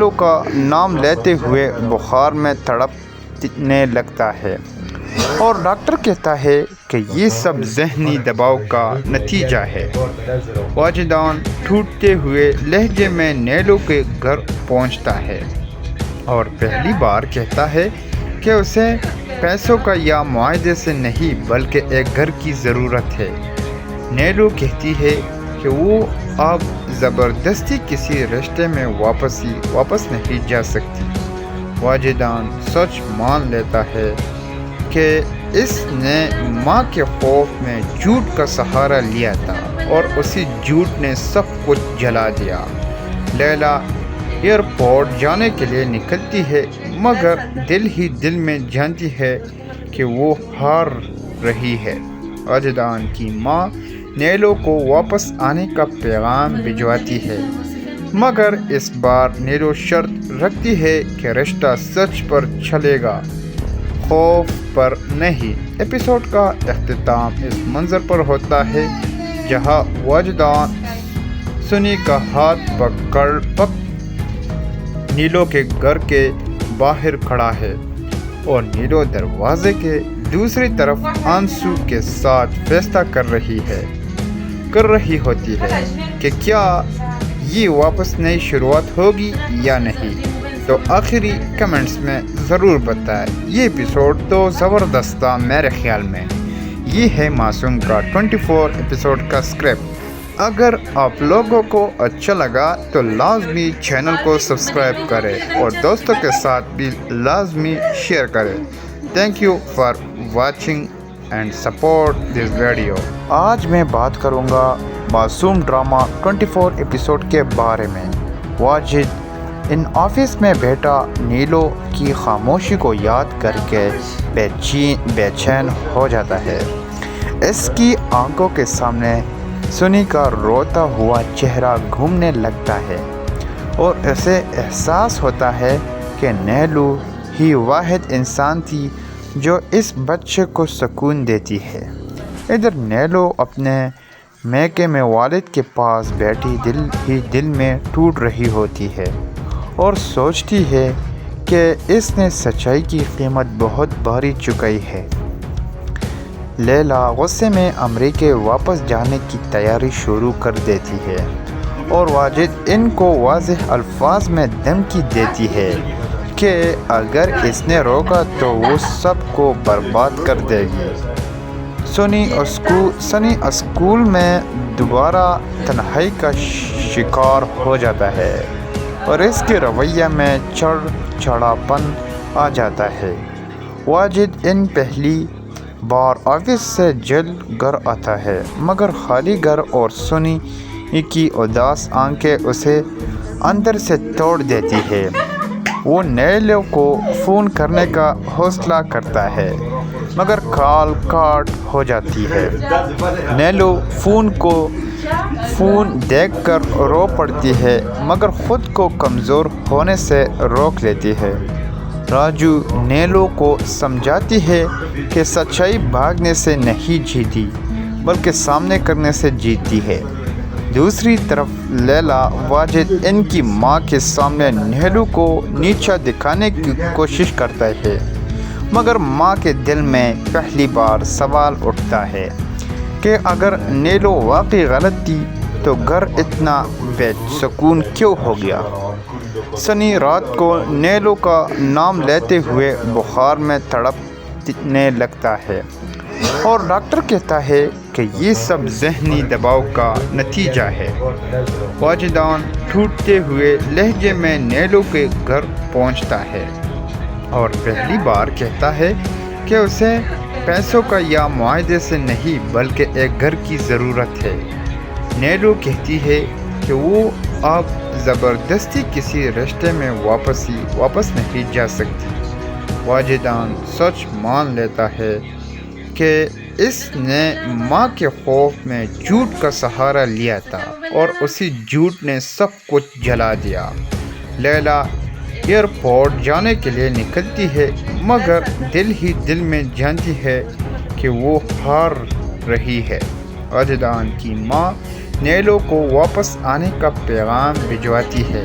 نیلو کا نام لیتے ہوئے بخار میں تڑپنے لگتا ہے اور ڈاکٹر کہتا ہے کہ یہ سب ذہنی دباؤ کا نتیجہ ہے۔ واجدان ٹوٹتے ہوئے لہجے میں نیلو کے گھر پہنچتا ہے اور پہلی بار کہتا ہے کہ اسے پیسوں کا یا معاہدے سے نہیں بلکہ ایک گھر کی ضرورت ہے۔ نیلو کہتی ہے کہ وہ اب زبردستی کسی رشتے میں واپس نہیں جا سکتی۔ واجدان سچ مان لیتا ہے کہ اس نے ماں کے خوف میں جھوٹ کا سہارا لیا تھا اور اسی جھوٹ نے سب کچھ جلا دیا۔ لیلا ایئرپورٹ جانے کے لیے نکلتی ہے مگر دل ہی دل میں جانتی ہے کہ وہ ہار رہی ہے۔ واجدان کی ماں نیلو کو واپس آنے کا پیغام بھجواتی ہے مگر اس بار نیلو شرط رکھتی ہے کہ رشتہ سچ پر چلے گا، خوف پر نہیں۔ ایپیسوڈ کا اختتام اس منظر پر ہوتا ہے جہاں واجدان سنی کا ہاتھ پکڑ نیلو کے گھر کے باہر کھڑا ہے اور نیلو دروازے کے دوسری طرف آنسو کے ساتھ فیصلہ کر رہی ہوتی ہے کہ کیا یہ واپس نئی شروعات ہوگی یا نہیں۔ تو آخری کمنٹس میں ضرور بتائیں۔ یہ ایپیسوڈ تو زبردست تھا میرے خیال میں۔ یہ ہے معصوم کا 24 ایپیسوڈ کا اسکرپٹ۔ اگر آپ لوگوں کو اچھا لگا تو لازمی چینل کو سبسکرائب کریں اور دوستوں کے ساتھ بھی لازمی شیئر کریں۔ Thank you for watching and support this video. آج میں بات کروں گا معصوم ڈرامہ 24 ایپیسوڈ کے بارے میں۔ واجد ان آفس میں بیٹھا نیلو کی خاموشی کو یاد کر کے بے چین ہو جاتا ہے۔ اس کی آنکھوں کے سامنے سنی کا روتا ہوا چہرہ گھومنے لگتا ہے اور اسے احساس ہوتا ہے کہ نیلو ہی واحد انسان تھی جو اس بچے کو سکون دیتی ہے۔ ادھر نیلو اپنے میکے میں والد کے پاس بیٹھی دل ہی دل میں ٹوٹ رہی ہوتی ہے اور سوچتی ہے کہ اس نے سچائی کی قیمت بہت بھاری چکائی ہے۔ لیلا غصے میں امریکہ واپس جانے کی تیاری شروع کر دیتی ہے اور واجد ان کو واضح الفاظ میں دھمکی دیتی ہے کہ اگر اس نے روکا تو وہ سب کو برباد کر دے گی۔ سنی اسکول میں دوبارہ تنہائی کا شکار ہو جاتا ہے اور اس کے رویہ میں چڑچڑاپن آ جاتا ہے۔ واجد ان پہلی بار آفس سے جلد گھر آتا ہے مگر خالی گھر اور سنی کی اداس آنکھیں اسے اندر سے توڑ دیتی ہے۔ وہ نیلو کو فون کرنے کا حوصلہ کرتا ہے مگر کال کاٹ ہو جاتی ہے۔ نیلو فون دیکھ کر رو پڑتی ہے مگر خود کو کمزور ہونے سے روک لیتی ہے۔ راجو نیلو کو سمجھاتی ہے کہ سچائی بھاگنے سے نہیں جیتی بلکہ سامنے کرنے سے جیتتی ہے۔ دوسری طرف لیلا واجد ان کی ماں کے سامنے نیلو کو نیچا دکھانے کی کوشش کرتا ہے مگر ماں کے دل میں پہلی بار سوال اٹھتا ہے کہ اگر نیلو واقعی غلط تھی تو گھر اتنا بے سکون کیوں ہو گیا۔ سنی رات کو نیلو کا نام لیتے ہوئے بخار میں تڑپنے لگتا ہے اور ڈاکٹر کہتا ہے کہ یہ سب ذہنی دباؤ کا نتیجہ ہے۔ واجدان ٹوٹتے ہوئے لہجے میں نیلو کے گھر پہنچتا ہے اور پہلی بار کہتا ہے کہ اسے پیسوں کا یا معاہدے سے نہیں بلکہ ایک گھر کی ضرورت ہے۔ نیلو کہتی ہے کہ وہ اب زبردستی کسی رشتے میں واپس نہیں جا سکتی۔ واجدان سچ مان لیتا ہے کہ اس نے ماں کے خوف میں جھوٹ کا سہارا لیا تھا اور اسی جھوٹ نے سب کچھ جلا دیا۔ لیلا ایئرپورٹ جانے کے لیے نکلتی ہے مگر دل ہی دل میں جانتی ہے کہ وہ ہار رہی ہے۔ واجدان کی ماں نیلو کو واپس آنے کا پیغام بھجواتی ہے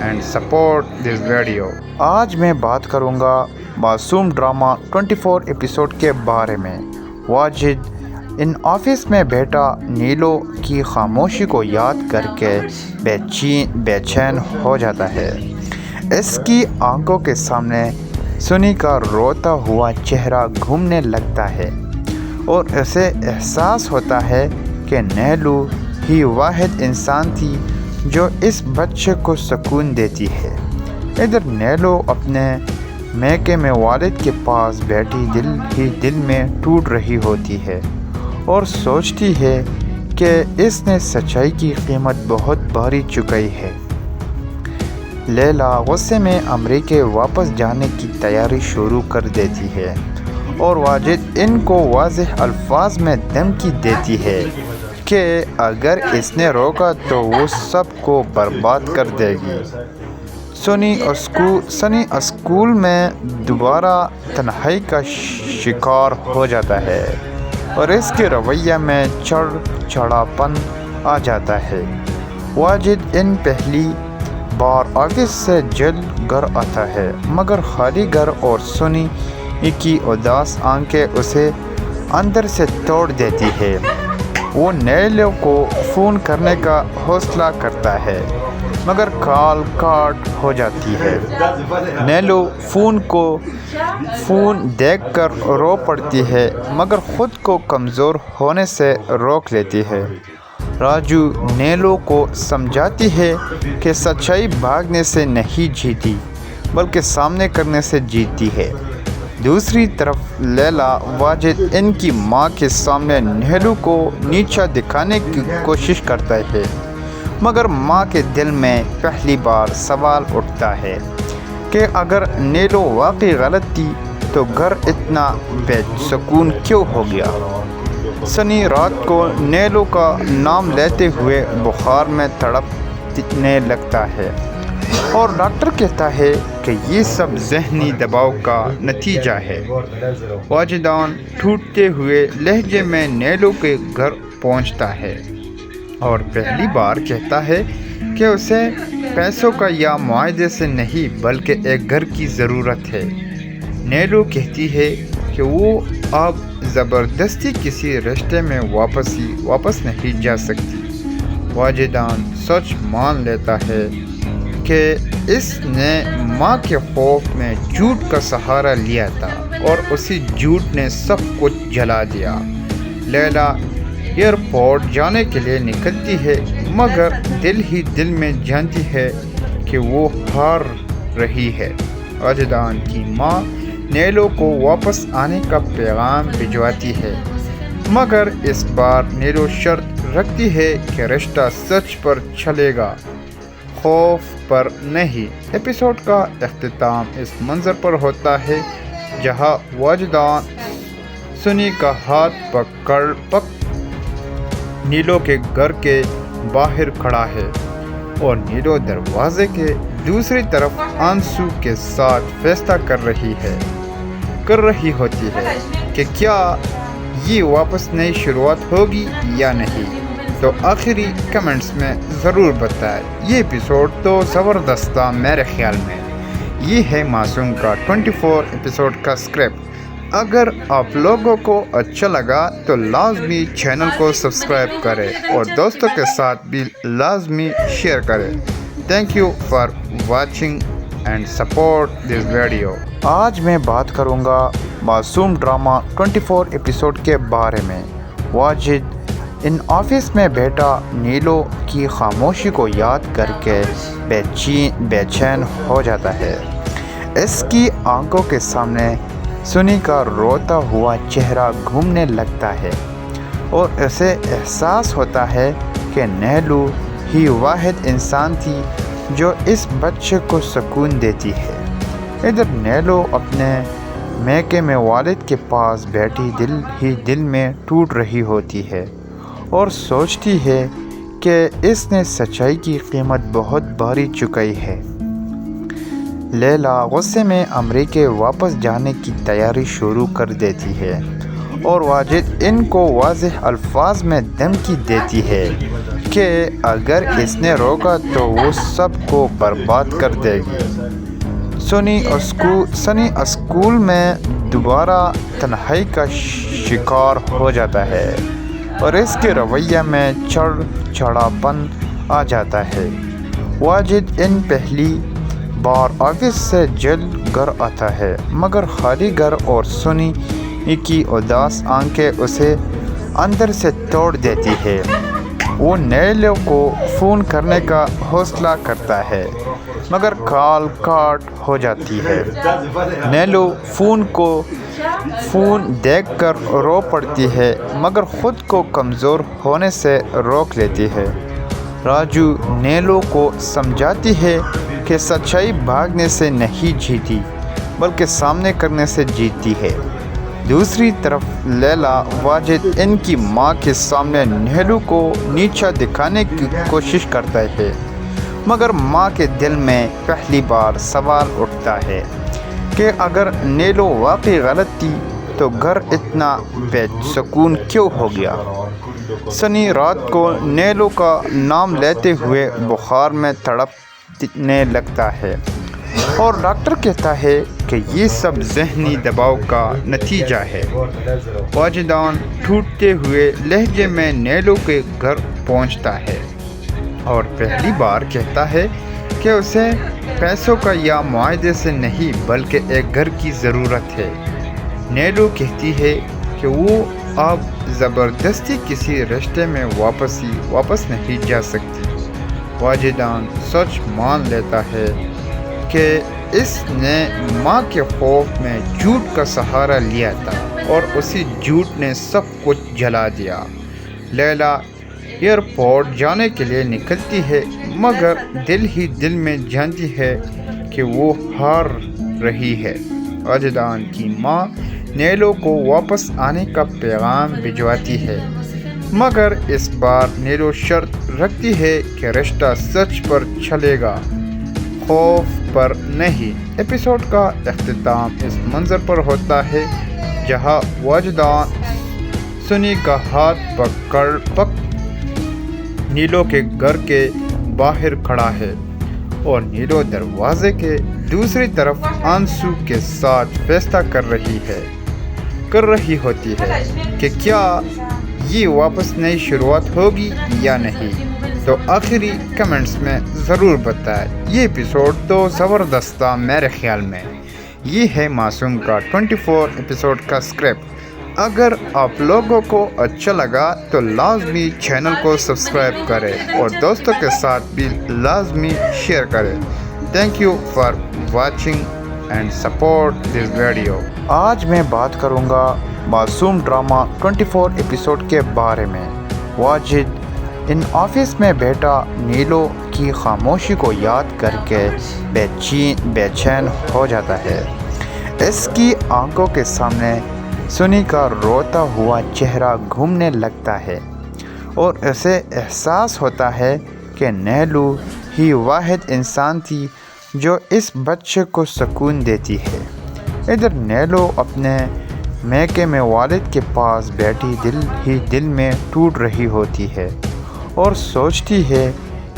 and support this video. آج میں بات کروں گا معصوم ڈرامہ 24 ایپیسوڈ کے بارے میں۔ واجد ان آفس میں بیٹھا نیلو کی خاموشی کو یاد کر کے بے چین ہو جاتا ہے۔ اس کی آنکھوں کے سامنے سنی کا روتا ہوا چہرہ گھومنے لگتا ہے اور اسے احساس ہوتا ہے کہ نیلو ہی واحد انسان تھی جو اس بچے کو سکون دیتی ہے۔ ادھر نیلو اپنے میکے میں والد کے پاس بیٹھی دل ہی دل میں ٹوٹ رہی ہوتی ہے اور سوچتی ہے کہ اس نے سچائی کی قیمت بہت بھاری چکائی ہے۔ لیلا غصے میں امریکہ واپس جانے کی تیاری شروع کر دیتی ہے اور واجد ان کو واضح الفاظ میں دھمکی دیتی ہے کہ اگر اس نے روکا تو وہ سب کو برباد کر دے گی۔ سنی اسکول میں دوبارہ تنہائی کا شکار ہو جاتا ہے اور اس کے رویہ میں چڑچڑاپن آ جاتا ہے۔ واجد ان پہلی بار آفس سے جلد گھر آتا ہے مگر خالی گھر اور سنی کی اداس آنکھیں اسے اندر سے توڑ دیتی ہے۔ وہ نیلو کو فون کرنے کا حوصلہ کرتا ہے مگر کال کاٹ ہو جاتی ہے۔ نیلو فون دیکھ کر رو پڑتی ہے مگر خود کو کمزور ہونے سے روک لیتی ہے۔ راجو نیلو کو سمجھاتی ہے کہ سچائی بھاگنے سے نہیں جیتی بلکہ سامنے کرنے سے جیتی ہے۔ دوسری طرف لیلا واجد ان کی ماں کے سامنے نیلو کو نیچا دکھانے کی کوشش کرتا ہے مگر ماں کے دل میں پہلی بار سوال اٹھتا ہے کہ اگر نیلو واقعی غلط تھی تو گھر اتنا بے سکون کیوں ہو گیا۔ سنی رات کو نیلو کا نام لیتے ہوئے بخار میں تڑپنے لگتا ہے اور ڈاکٹر کہتا ہے کہ یہ سب ذہنی دباؤ کا نتیجہ ہے۔ واجدان ٹوٹتے ہوئے لہجے میں نیلو کے گھر پہنچتا ہے اور پہلی بار کہتا ہے کہ اسے پیسوں کا یا معاہدے سے نہیں بلکہ ایک گھر کی ضرورت ہے۔ نیلو کہتی ہے کہ وہ اب زبردستی کسی رشتے میں واپس نہیں جا سکتی۔ واجدان سچ مان لیتا ہے کہ اس نے ماں کے خوف میں جھوٹ کا سہارا لیا تھا اور اسی جھوٹ نے سب کچھ جلا دیا۔ لیلا ایئرپورٹ جانے کے لیے نکلتی ہے مگر دل ہی دل میں جانتی ہے کہ وہ ہار رہی ہے۔ واجدان کی ماں نیلو کو واپس آنے کا پیغام بھجواتی ہے مگر اس بار نیلو شرط رکھتی ہے کہ رشتہ سچ پر چلے گا، خوف پر نہیں۔ ایپیسوڈ کا اختتام اس منظر پر ہوتا ہے جہاں واجدان سنی کا ہاتھ پکڑ نیلو کے گھر کے باہر کھڑا ہے اور نیلو دروازے کے دوسری طرف آنسو کے ساتھ فیصلہ کر رہی ہوتی ہے کہ کیا یہ واپس نئی شروعات ہوگی یا نہیں۔ تو آخری کمنٹس میں ضرور بتائیں۔ یہ ایپیسوڈ تو زبردست تھا میرے خیال میں۔ یہ ہے معصوم کا 24 ایپیسوڈ کا اسکرپٹ۔ اگر آپ لوگوں کو اچھا لگا تو لازمی چینل کو سبسکرائب کریں اور دوستوں کے ساتھ بھی لازمی شیئر کریں۔ Thank you for watching and support this video. آج میں بات کروں گا معصوم ڈرامہ 24 ایپیسوڈ کے بارے میں۔ واجد ان آفس میں بیٹھا نیلو کی خاموشی کو یاد کر کے بے چین ہو جاتا ہے۔ اس کی آنکھوں کے سامنے سنی کا روتا ہوا چہرہ گھومنے لگتا ہے اور اسے احساس ہوتا ہے کہ نیلو ہی واحد انسان تھی جو اس بچے کو سکون دیتی ہے۔ ادھر نیلو اپنے میکے میں والد کے پاس بیٹھی دل ہی دل میں ٹوٹ رہی ہوتی ہے اور سوچتی ہے کہ اس نے سچائی کی قیمت بہت بھاری چکائی ہے۔ لیلا غصے میں امریکہ واپس جانے کی تیاری شروع کر دیتی ہے اور واجد ان کو واضح الفاظ میں دھمکی دیتی ہے کہ اگر اس نے روکا تو وہ سب کو برباد کر دے گی۔ سنی اسکول میں دوبارہ تنہائی کا شکار ہو جاتا ہے اور اس کے رویہ میں چڑچڑاپن آ جاتا ہے۔ واجد ان پہلی بار آفس سے جلد گھر آتا ہے مگر خالی گھر اور سنی کی اداس آنکھیں اسے اندر سے توڑ دیتی ہے۔ وہ نیلو کو فون کرنے کا حوصلہ کرتا ہے مگر کال کاٹ ہو جاتی ہے۔ نیلو فون دیکھ کر رو پڑتی ہے مگر خود کو کمزور ہونے سے روک لیتی ہے۔ راجو نیلو کو سمجھاتی ہے کہ سچائی بھاگنے سے نہیں جیتی بلکہ سامنے کرنے سے جیتتی ہے۔ دوسری طرف لیلا واجد ان کی ماں کے سامنے نیلو کو نیچا دکھانے کی کوشش کرتا ہے مگر ماں کے دل میں پہلی بار سوال اٹھتا ہے کہ اگر نیلو واقعی غلط تھی تو گھر اتنا بے سکون کیوں ہو گیا۔ سنی رات کو نیلو کا نام لیتے ہوئے بخار میں تڑپنے لگتا ہے اور ڈاکٹر کہتا ہے کہ یہ سب ذہنی دباؤ کا نتیجہ ہے۔ واجدان ٹوٹتے ہوئے لہجے میں نیلو کے گھر پہنچتا ہے اور پہلی بار کہتا ہے کہ اسے پیسوں کا یا معاہدے سے نہیں بلکہ ایک گھر کی ضرورت ہے۔ نیلو کہتی ہے کہ وہ اب زبردستی کسی رشتے میں واپس نہیں جا سکتی۔ واجدان سچ مان لیتا ہے کہ اس نے ماں کے خوف میں جھوٹ کا سہارا لیا تھا اور اسی جھوٹ نے سب کچھ جلا دیا۔ لیلا ایئرپورٹ جانے کے لیے نکلتی ہے مگر دل ہی دل میں جانتی ہے کہ وہ ہار رہی ہے۔ واجدان کی ماں نیلو کو واپس آنے کا پیغام بھجواتی ہے مگر اس بار نیلو شرط رکھتی ہے کہ رشتہ سچ پر چلے گا، خوف پر نہیں۔ ایپیسوڈ کا اختتام اس منظر پر ہوتا ہے جہاں واجدان سنی کا ہاتھ پکڑ نیلو کے گھر کے باہر کھڑا ہے اور نیلو دروازے کے دوسری طرف آنسو کے ساتھ فیصلہ کر رہی ہوتی ہے کہ کیا یہ واپس نئی شروعات ہوگی یا نہیں۔ تو آخری کمنٹس میں ضرور بتائیں۔ یہ ایپیسوڈ تو زبردست تھا میرے خیال میں۔ یہ ہے معصوم کا 24 ایپیسوڈ کا اسکرپٹ۔ اگر آپ لوگوں کو اچھا لگا تو لازمی چینل کو سبسکرائب کریں اور دوستوں کے ساتھ بھی لازمی شیئر کریں۔ Thank you for watching and support this video. آج میں بات کروں گا معصوم ڈرامہ 24 ایپیسوڈ کے بارے میں۔ واجد ان آفس میں بیٹھا نیلو کی خاموشی کو یاد کر کے بے چین ہو جاتا ہے۔ اس کی آنکھوں کے سامنے سنی کا روتا ہوا چہرہ گھومنے لگتا ہے اور اسے احساس ہوتا ہے کہ نیلو ہی واحد انسان تھی جو اس بچے کو سکون دیتی ہے۔ ادھر نیلو اپنے میکے میں والد کے پاس بیٹھی دل ہی دل میں ٹوٹ رہی ہوتی ہے اور سوچتی ہے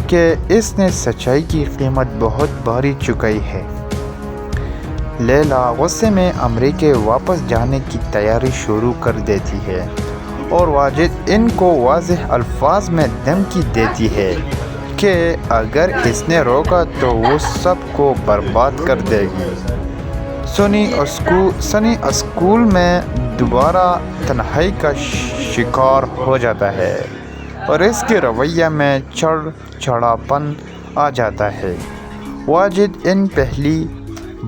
کہ اس نے سچائی کی قیمت بہت بھاری چکائی ہے۔ لیلا غصے میں امریکہ واپس جانے کی تیاری شروع کر دیتی ہے اور واجد ان کو واضح الفاظ میں دھمکی دیتی ہے کہ اگر اس نے روکا تو وہ سب کو برباد کر دے گی۔ سنی اسکول میں دوبارہ تنہائی کا شکار ہو جاتا ہے اور اس کے رویہ میں چڑچڑاپن آ جاتا ہے۔ واجد ان پہلی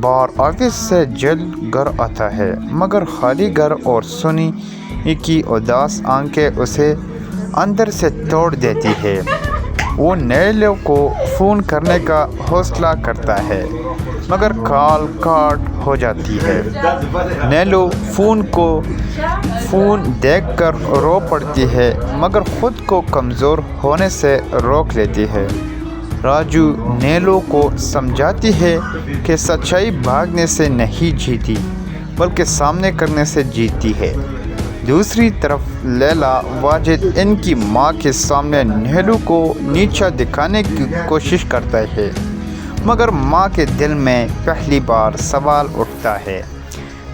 بار آفس سے جلد گھر آتا ہے مگر خالی گھر اور سنی کی اداس آنکھیں اسے اندر سے توڑ دیتی ہے۔ وہ نیلو کو فون کرنے کا حوصلہ کرتا ہے مگر کال کاٹ ہو جاتی ہے۔ نیلو فون دیکھ کر رو پڑتی ہے مگر خود کو کمزور ہونے سے روک لیتی ہے۔ راجو نیلو کو سمجھاتی ہے کہ سچائی بھاگنے سے نہیں جیتی بلکہ سامنے کرنے سے جیتتی ہے۔ دوسری طرف لیلا واجد ان کی ماں کے سامنے نیلو کو نیچا دکھانے کی کوشش کرتا ہے، مگر ماں کے دل میں پہلی بار سوال اٹھتا ہے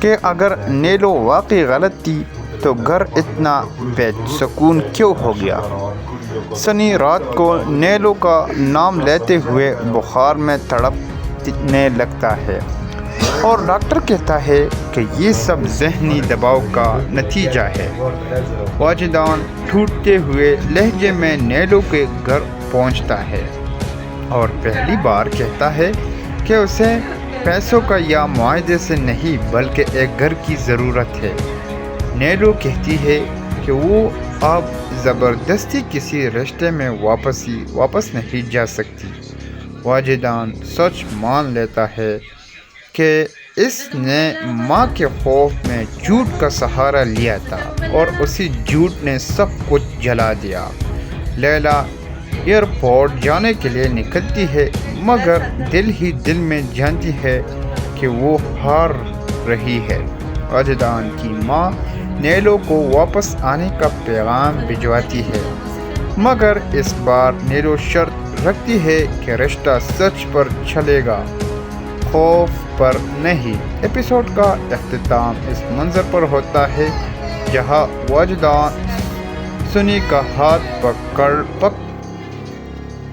کہ اگر نیلو واقعی غلط تھی تو گھر اتنا بے سکون کیوں ہو گیا۔ سنی رات کو نیلو کا نام لیتے ہوئے بخار میں تڑپنے لگتا ہے اور ڈاکٹر کہتا ہے کہ یہ سب ذہنی دباؤ کا نتیجہ ہے۔ واجدان ٹوٹتے ہوئے لہجے میں نیلو کے گھر پہنچتا ہے اور پہلی بار کہتا ہے کہ اسے پیسوں کا یا معاہدے سے نہیں بلکہ ایک گھر کی ضرورت ہے۔ نیلو کہتی ہے کہ وہ اب زبردستی کسی رشتے میں واپس نہیں جا سکتی۔ واجدان سچ مان لیتا ہے کہ اس نے ماں کے خوف میں جھوٹ کا سہارا لیا تھا اور اسی جھوٹ نے سب کچھ جلا دیا۔ لیلا ایئرپورٹ جانے کے لیے نکلتی ہے مگر دل ہی دل میں جانتی ہے کہ وہ ہار رہی ہے۔ واجدان کی ماں نیلو کو واپس آنے کا پیغام بھجواتی ہے مگر اس بار نیلو شرط رکھتی ہے کہ رشتہ سچ پر چلے گا، خوف پر نہیں۔ ایپیسوڈ کا اختتام اس منظر پر ہوتا ہے جہاں واجدان سنی کا ہاتھ پکڑ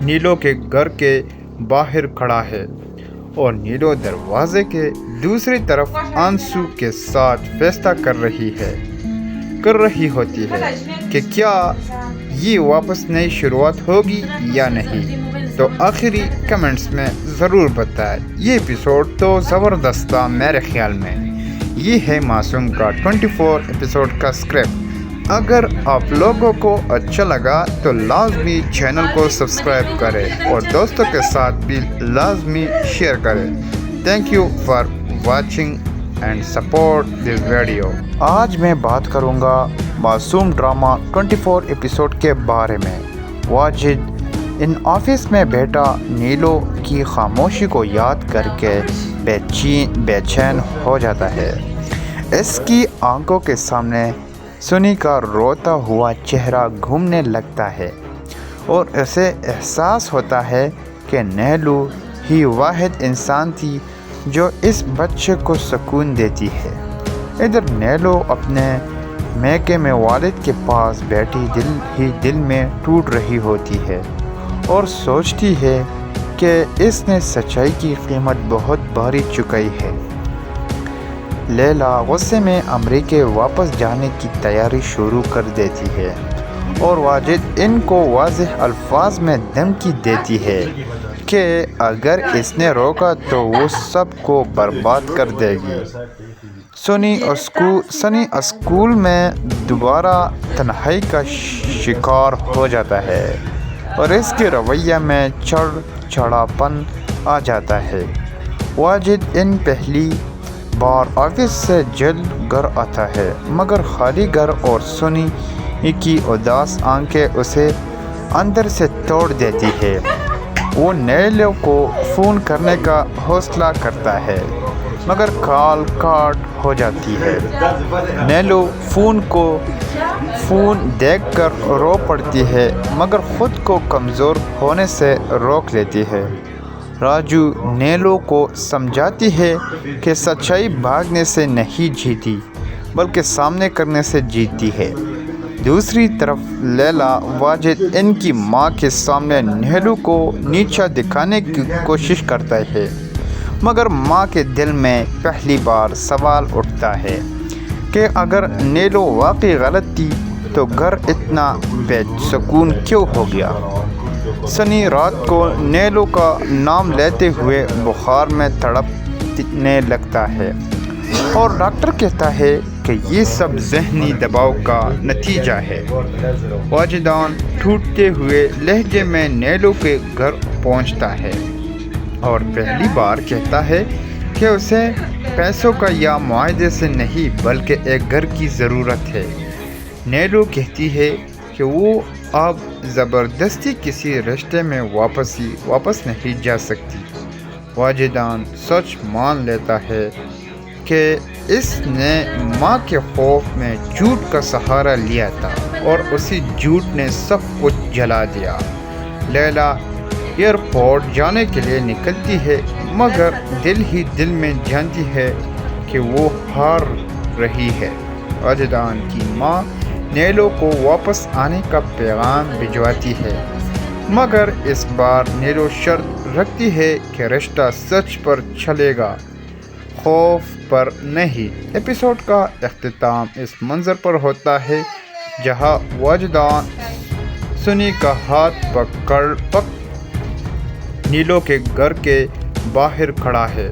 نیلو کے گھر کے باہر کھڑا ہے اور نیلو دروازے کے دوسری طرف آنسو کے ساتھ فیصلہ کر رہی ہوتی ہے کہ کیا یہ واپس نئی شروعات ہوگی یا نہیں۔ تو آخری کمنٹس میں ضرور بتائیں۔ یہ ایپیسوڈ تو زبردست تھا میرے خیال میں۔ یہ ہے معصوم کا 24 ایپیسوڈ کا اسکرپٹ۔ اگر آپ لوگوں کو اچھا لگا تو لازمی چینل کو سبسکرائب کریں اور دوستوں کے ساتھ بھی لازمی شیئر کریں۔ Thank you for watching and support this video. آج میں بات کروں گا معصوم ڈرامہ 24 ایپیسوڈ کے بارے میں۔ واجد ان آفس میں بیٹھا نیلو کی خاموشی کو یاد کر کے بے چین ہو جاتا ہے۔ اس کی آنکھوں کے سامنے سنی کا روتا ہوا چہرہ گھومنے لگتا ہے اور اسے احساس ہوتا ہے کہ نیلو ہی واحد انسان تھی جو اس بچے کو سکون دیتی ہے۔ ادھر نیلو اپنے میکے میں والد کے پاس بیٹھی دل ہی دل میں ٹوٹ رہی ہوتی ہے اور سوچتی ہے کہ اس نے سچائی کی قیمت بہت بھاری چکائی ہے۔ لیلا غصے میں امریکہ واپس جانے کی تیاری شروع کر دیتی ہے اور واجد ان کو واضح الفاظ میں دھمکی دیتی ہے کہ اگر اس نے روکا تو وہ سب کو برباد کر دے گی۔ سنی اسکول میں دوبارہ تنہائی کا شکار ہو جاتا ہے اور اس کے رویہ میں چڑچڑاپن آ جاتا ہے۔ واجد ان پہلی بار آفس سے جلد گھر آتا ہے مگر خالی گھر اور سنی کی اداس آنکھیں اسے اندر سے توڑ دیتی ہے۔ وہ نیلو کو فون کرنے کا حوصلہ کرتا ہے مگر کال کاٹ ہو جاتی ہے۔ نیلو فون دیکھ کر رو پڑتی ہے مگر خود کو کمزور ہونے سے روک لیتی ہے۔ راجو نیلو کو سمجھاتی ہے کہ سچائی بھاگنے سے نہیں جیتی بلکہ سامنے کرنے سے جیتی ہے۔ دوسری طرف لیلا واجد ان کی ماں کے سامنے نیلو کو نیچا دکھانے کی کوشش کرتا ہے مگر ماں کے دل میں پہلی بار سوال اٹھتا ہے کہ اگر نیلو واقعی غلط تھی تو گھر اتنا بے سکون کیوں ہو گیا۔ سنی رات کو نیلو کا نام لیتے ہوئے بخار میں تڑپنے لگتا ہے اور ڈاکٹر کہتا ہے کہ یہ سب ذہنی دباؤ کا نتیجہ ہے۔ واجدان ٹوٹتے ہوئے لہجے میں نیلو کے گھر پہنچتا ہے اور پہلی بار کہتا ہے کہ اسے پیسوں کا یا معاہدے سے نہیں بلکہ ایک گھر کی ضرورت ہے۔ نیلو کہتی ہے کہ وہ اب زبردستی کسی رشتے میں واپس نہیں جا سکتی۔ واجدان سچ مان لیتا ہے کہ اس نے ماں کے خوف میں جھوٹ کا سہارا لیا تھا اور اسی جھوٹ نے سب کچھ جلا دیا۔ لیلا ایئرپورٹ جانے کے لیے نکلتی ہے مگر دل ہی دل میں جانتی ہے کہ وہ ہار رہی ہے۔ واجدان کی ماں نیلو کو واپس آنے کا پیغام بھجواتی ہے مگر اس بار نیلو شرط رکھتی ہے کہ رشتہ سچ پر چلے گا، خوف پر نہیں۔ ایپیسوڈ کا اختتام اس منظر پر ہوتا ہے جہاں واجدان سنی کا ہاتھ پکڑ نیلو کے گھر کے باہر کھڑا ہے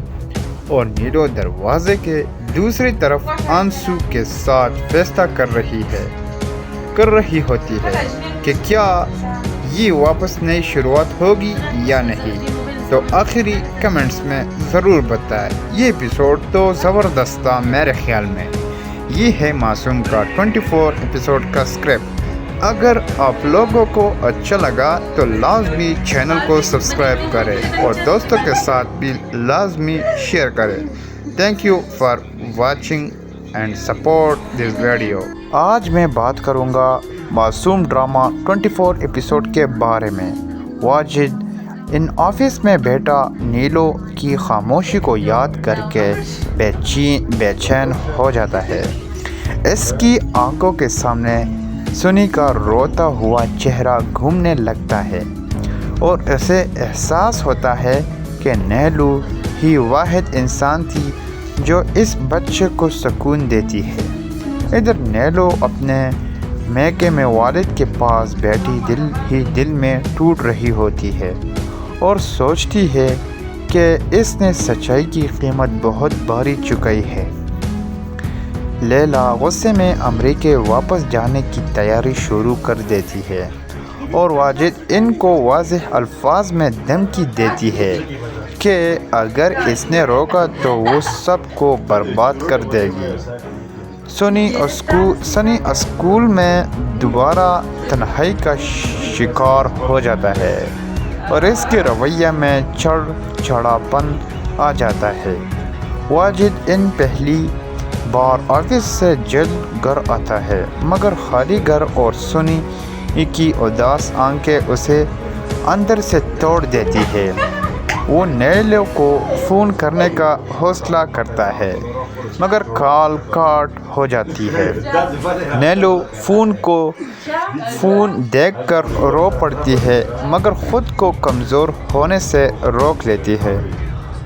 اور نیلو دروازے کے دوسری طرف آنسو کے ساتھ فیصلہ کر رہی ہوتی ہے کہ کیا یہ واپس نئی شروعات ہوگی یا نہیں۔ تو آخری کمنٹس میں ضرور بتائیں۔ یہ ایپیسوڈ تو زبردست تھا میرے خیال میں۔ یہ ہے معصوم کا 24 ایپیسوڈ کا اسکرپٹ۔ اگر آپ لوگوں کو اچھا لگا تو لازمی چینل کو سبسکرائب کریں اور دوستوں کے ساتھ بھی لازمی شیئر کریں۔ Thank you for watching and support this video. آج میں بات کروں گا معصوم ڈرامہ 24 ایپیسوڈ کے بارے میں۔ واجد ان آفس میں بیٹھا نیلو کی خاموشی کو یاد کر کے بے چین ہو جاتا ہے۔ اس کی آنکھوں کے سامنے سنی کا روتا ہوا چہرہ گھومنے لگتا ہے اور اسے احساس ہوتا ہے کہ نیلو ہی واحد انسان تھی جو اس بچے کو سکون دیتی ہے۔ ادھر نیلو اپنے میکے میں والد کے پاس بیٹھی دل ہی دل میں ٹوٹ رہی ہوتی ہے اور سوچتی ہے کہ اس نے سچائی کی قیمت بہت بھاری چکائی ہے۔ لیلا غصے میں امریکہ واپس جانے کی تیاری شروع کر دیتی ہے اور واجد ان کو واضح الفاظ میں دھمکی دیتی ہے کہ اگر اس نے روکا تو وہ سب کو برباد کر دے گی۔ سنی اسکول میں دوبارہ تنہائی کا شکار ہو جاتا ہے اور اس کے رویہ میں چڑچڑاپن آ جاتا ہے۔ واجد ان پہلی بار آفس سے جلد گھر آتا ہے مگر خالی گھر اور سنی کی اداس آنکھیں اسے اندر سے توڑ دیتی ہے۔ وہ نیلو کو فون کرنے کا حوصلہ کرتا ہے مگر کال کاٹ ہو جاتی ہے۔ نیلو فون دیکھ کر رو پڑتی ہے مگر خود کو کمزور ہونے سے روک لیتی ہے۔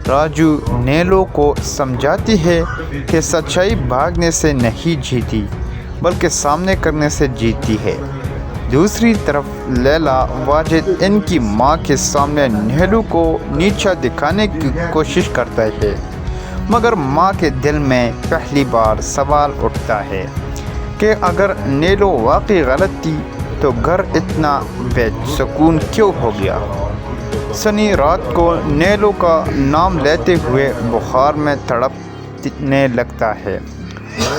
راجو نیلو کو سمجھاتی ہے کہ سچائی بھاگنے سے نہیں جیتی بلکہ سامنے کرنے سے جیتی ہے۔ دوسری طرف لیلا واجد ان کی ماں کے سامنے نیلو کو نیچا دکھانے کی کوشش کرتا ہے مگر ماں کے دل میں پہلی بار سوال اٹھتا ہے کہ اگر نیلو واقعی غلط تھی تو گھر اتنا بے سکون کیوں ہو گیا۔ سنی رات کو نیلو کا نام لیتے ہوئے بخار میں تڑپنے لگتا ہے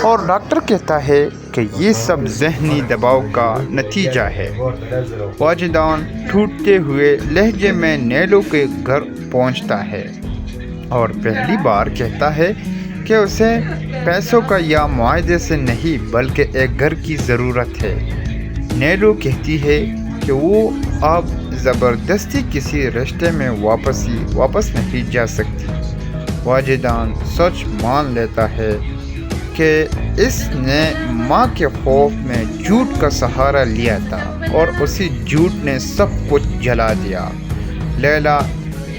اور ڈاکٹر کہتا ہے کہ یہ سب ذہنی دباؤ کا نتیجہ ہے۔ واجدان ٹوٹتے ہوئے لہجے میں نیلو کے گھر پہنچتا ہے اور پہلی بار کہتا ہے کہ اسے پیسوں کا یا معاہدے سے نہیں بلکہ ایک گھر کی ضرورت ہے۔ نیلو کہتی ہے کہ وہ اب زبردستی کسی رشتے میں واپس نہیں جا سکتی۔ واجدان سچ مان لیتا ہے کہ اس نے ماں کے خوف میں جھوٹ کا سہارا لیا تھا اور اسی جھوٹ نے سب کچھ جلا دیا۔ لیلا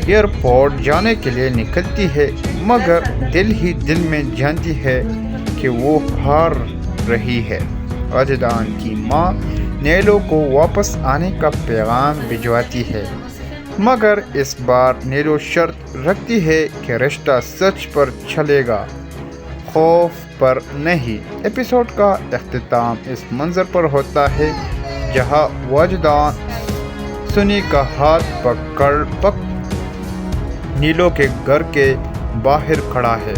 ایئرپورٹ جانے کے لیے نکلتی ہے مگر دل ہی دل میں جانتی ہے کہ وہ ہار رہی ہے۔ واجدان کی ماں نیلو کو واپس آنے کا پیغام بھجواتی ہے مگر اس بار نیلو شرط رکھتی ہے کہ رشتہ سچ پر چلے گا، خوف پر نہیں۔ ایپیسوڈ کا اختتام اس منظر پر ہوتا ہے جہاں واجدان سنی کا ہاتھ پکڑ نیلو کے گھر کے باہر کھڑا ہے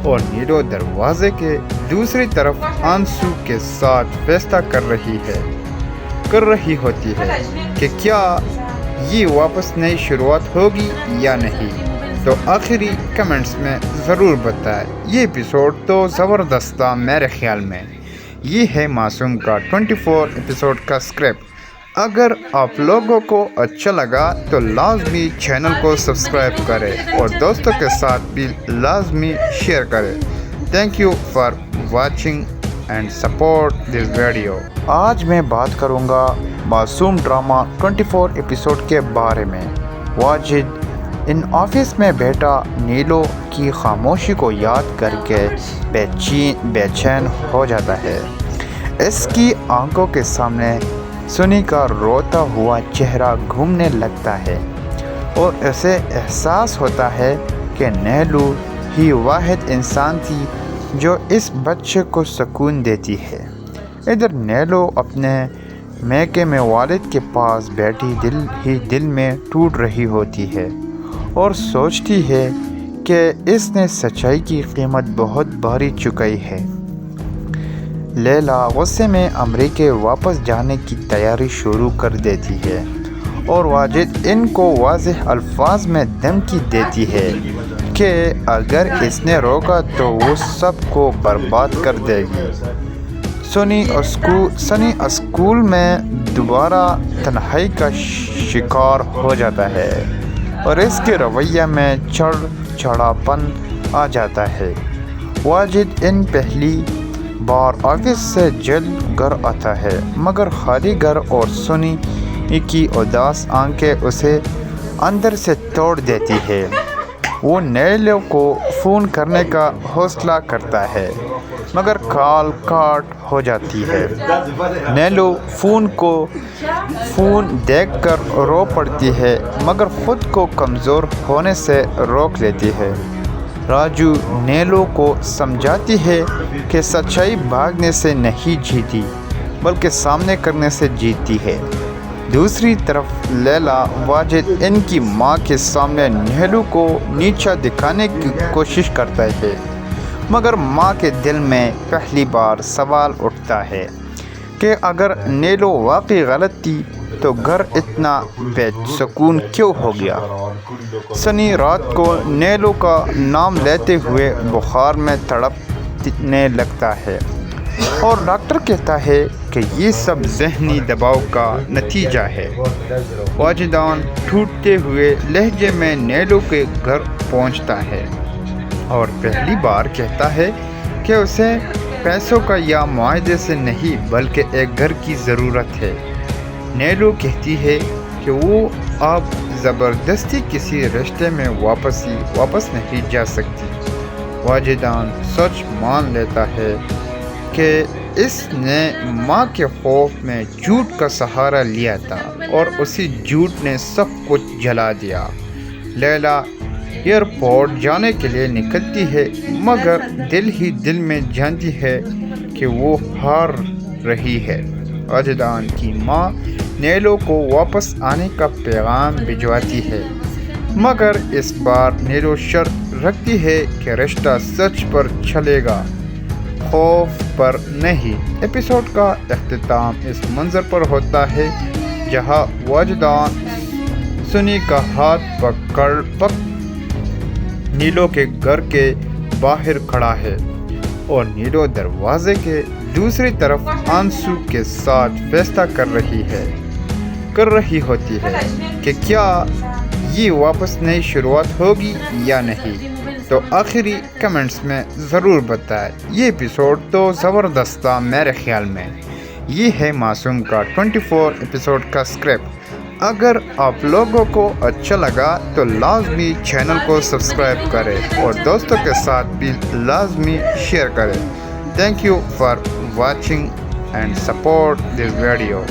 اور نیلو دروازے کے دوسری طرف آنسو کے ساتھ فیصلہ کر رہی ہوتی ہے کہ کیا یہ واپس نئی شروعات ہوگی یا نہیں۔ تو آخری کمنٹس میں ضرور بتائیں۔ یہ ایپیسوڈ تو زبردست تھا میرے خیال میں۔ یہ ہے معصوم کا 24 ایپیسوڈ کا اسکرپٹ۔ اگر آپ لوگوں کو اچھا لگا تو لازمی چینل کو سبسکرائب کریں اور دوستوں کے ساتھ بھی لازمی شیئر کریں۔ Thank you for watching and support this video. آج میں بات کروں گا معصوم ڈرامہ 24 ایپیسوڈ کے بارے میں۔ واجد ان آفس میں بیٹھا نیلو کی خاموشی کو یاد کر کے بے چین ہو جاتا ہے۔ اس کی آنکھوں کے سامنے سنی کا روتا ہوا چہرہ گھومنے لگتا ہے اور اسے احساس ہوتا ہے کہ نیلو ہی واحد انسان تھی جو اس بچے کو سکون دیتی ہے۔ ادھر نیلو اپنے میکے میں والد کے پاس بیٹھی دل میں ٹوٹ رہی ہوتی ہے اور سوچتی ہے کہ اس نے سچائی کی قیمت بہت بھاری چکائی ہے۔ لیلا غصے میں امریکہ واپس جانے کی تیاری شروع کر دیتی ہے اور واجد ان کو واضح الفاظ میں دھمکی دیتی ہے کہ اگر اس نے روکا تو وہ سب کو برباد کر دے گی۔ سنی اسکول میں دوبارہ تنہائی کا شکار ہو جاتا ہے اور اس کے رویہ میں چڑچڑاپن آ جاتا ہے۔ واجد ان پہلی بار آفس سے جلد گھر آتا ہے مگر خالی گھر اور سنی کی اداس آنکھیں اسے اندر سے توڑ دیتی ہے۔ وہ نیلو کو فون کرنے کا حوصلہ کرتا ہے مگر کال کاٹ ہو جاتی ہے۔ نیلو فون دیکھ کر رو پڑتی ہے مگر خود کو کمزور ہونے سے روک لیتی ہے۔ راجو نیلو کو سمجھاتی ہے کہ سچائی بھاگنے سے نہیں جیتی بلکہ سامنے کرنے سے جیتی ہے۔ دوسری طرف لیلا واجد ان کی ماں کے سامنے نیلو کو نیچا دکھانے کی کوشش کرتا ہے مگر ماں کے دل میں پہلی بار سوال اٹھتا ہے کہ اگر نیلو واقعی غلط تھی تو گھر اتنا بے سکون کیوں ہو گیا۔ سنی رات کو نیلو کا نام لیتے ہوئے بخار میں تڑپنے لگتا ہے اور ڈاکٹر کہتا ہے کہ یہ سب ذہنی دباؤ کا نتیجہ ہے۔ واجدان ٹوٹتے ہوئے لہجے میں نیلو کے گھر پہنچتا ہے اور پہلی بار کہتا ہے کہ اسے پیسوں کا یا معاہدے سے نہیں بلکہ ایک گھر کی ضرورت ہے۔ نیلو کہتی ہے کہ وہ اب زبردستی کسی رشتے میں واپس نہیں جا سکتی۔ واجدان سچ مان لیتا ہے کہ اس نے ماں کے خوف میں جھوٹ کا سہارا لیا تھا اور اسی جھوٹ نے سب کچھ جلا دیا۔ لیلا ایئرپورٹ جانے کے لیے نکلتی ہے مگر دل ہی دل میں جانتی ہے کہ وہ ہار رہی ہے۔ واجدان کی ماں نیلو کو واپس آنے کا پیغام بھجواتی ہے مگر اس بار نیلو شرط رکھتی ہے کہ رشتہ سچ پر چلے گا، خوف پر نہیں۔ ایپیسوڈ کا اختتام اس منظر پر ہوتا ہے جہاں واجدان سنی کا ہاتھ پکڑ نیلو کے گھر کے باہر کھڑا ہے اور نیلو دروازے کے دوسری طرف آنسو کے ساتھ فیصلہ کر رہی ہوتی ہے کہ کیا یہ واپس نئی شروعات ہوگی یا نہیں۔ تو آخری کمنٹس میں ضرور بتائیں۔ یہ ایپیسوڈ تو زبردست تھا میرے خیال میں۔ یہ ہے معصوم کا 24 ایپیسوڈ کا اسکرپٹ۔ اگر آپ لوگوں کو اچھا لگا تو لازمی چینل کو سبسکرائب کریں اور دوستوں کے ساتھ بھی لازمی شیئر کریں۔ Thank you for watching and support this video.